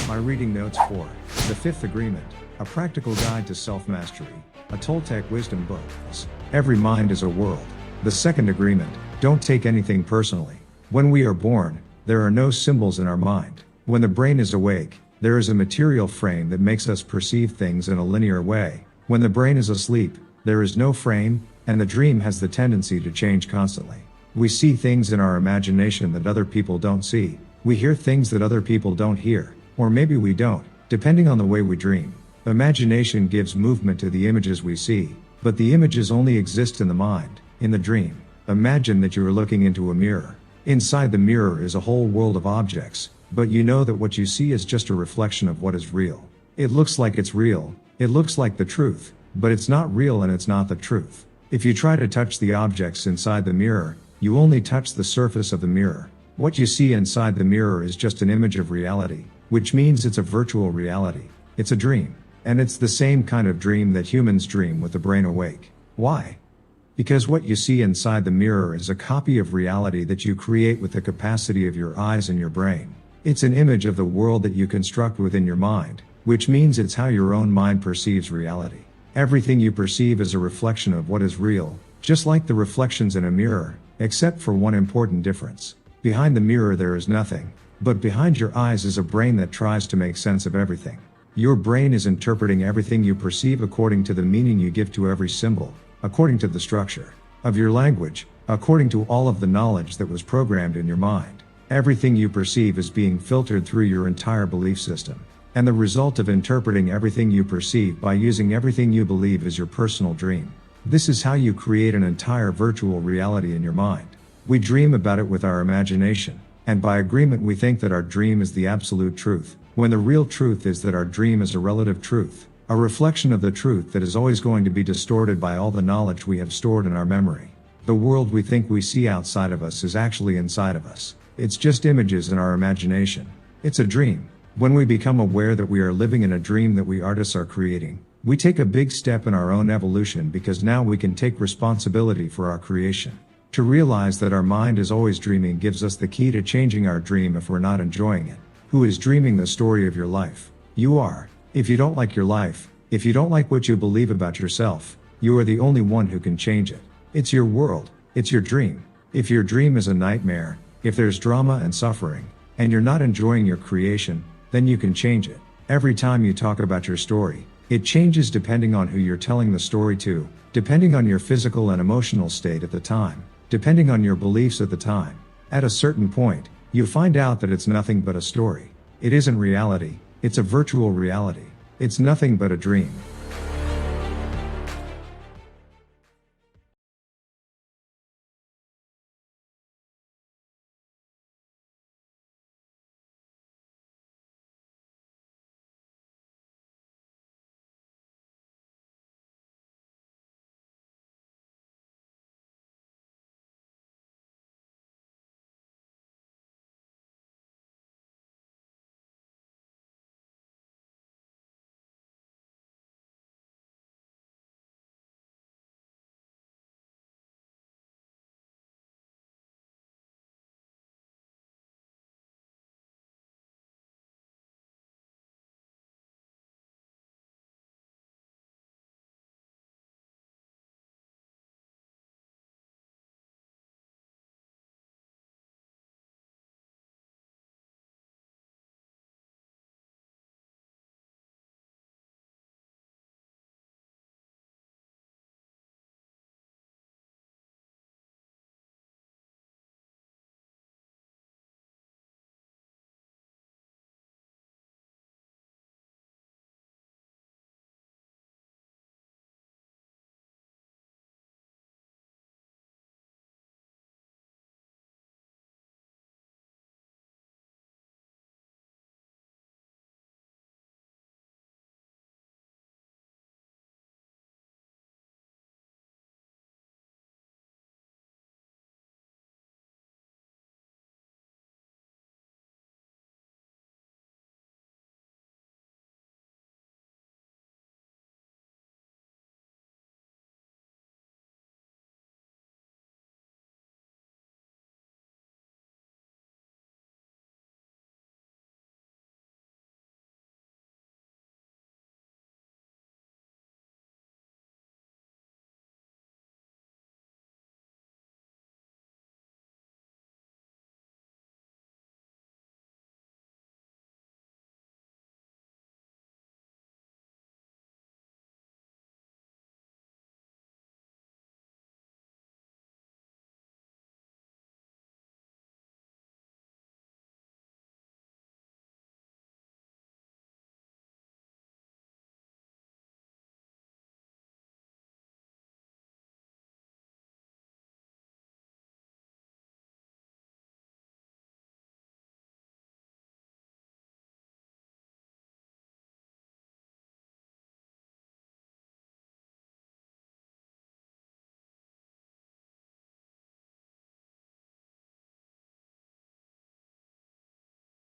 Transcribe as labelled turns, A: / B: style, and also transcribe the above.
A: My reading notes for The Fifth Agreement, a practical guide to self-mastery, a Toltec wisdom book. Every mind is a world. The second agreement, don't take anything personally. When we are born, there are no symbols in our mind. When the brain is awake, there is a material frame that makes us perceive things in a linear way. When the brain is asleep, there is no frame, and the dream has the tendency to change constantly. We see things in our imagination that other people don't see. We hear things that other people don't hear, or maybe we don't, depending on the way we dream. Imagination gives movement to the images we see, but the images only exist in the mind, in the dream. Imagine that you are looking into a mirror. Inside the mirror is a whole world of objects, but you know that what you see is just a reflection of what is real. It looks like it's real, it looks like the truth, but it's not real and it's not the truth. If you try to touch the objects inside the mirror, you only touch the surface of the mirror. What you see inside the mirror is just an image of reality, which means it's a virtual reality. It's a dream. And it's the same kind of dream that humans dream with the brain awake. Why? Because what you see inside the mirror is a copy of reality that you create with the capacity of your eyes and your brain. It's an image of the world that you construct within your mind, which means it's how your own mind perceives reality. Everything you perceive is a reflection of what is real, just like the reflections in a mirror, except for one important difference. Behind the mirror there is nothing, but behind your eyes is a brain that tries to make sense of everything. Your brain is interpreting everything you perceive according to the meaning you give to every symbol, according to the structure of your language, according to all of the knowledge that was programmed in your mind. Everything you perceive is being filtered through your entire belief system. And the result of interpreting everything you perceive by using everything you believe is your personal dream. This is how you create an entire virtual reality in your mind. We dream about it with our imagination, and by agreement we think that our dream is the absolute truth, when the real truth is that our dream is a relative truth, a reflection of the truth that is always going to be distorted by all the knowledge we have stored in our memory. The world we think we see outside of us is actually inside of us. It's just images in our imagination. It's a dream. When we become aware that we are living in a dream that we artists are creating, we take a big step in our own evolution because now we can take responsibility for our creation. To realize that our mind is always dreaming gives us the key to changing our dream if we're not enjoying it. Who is dreaming the story of your life? You are. If you don't like your life, if you don't like what you believe about yourself, you are the only one who can change it. It's your world. It's your dream. If your dream is a nightmare, if there's drama and suffering, and you're not enjoying your creation, then you can change it. Every time you talk about your story, it changes depending on who you're telling the story to, depending on your physical and emotional state at the time, depending on your beliefs at the time. At a certain point, you find out that it's nothing but a story. It isn't reality, it's a virtual reality. It's nothing but a dream.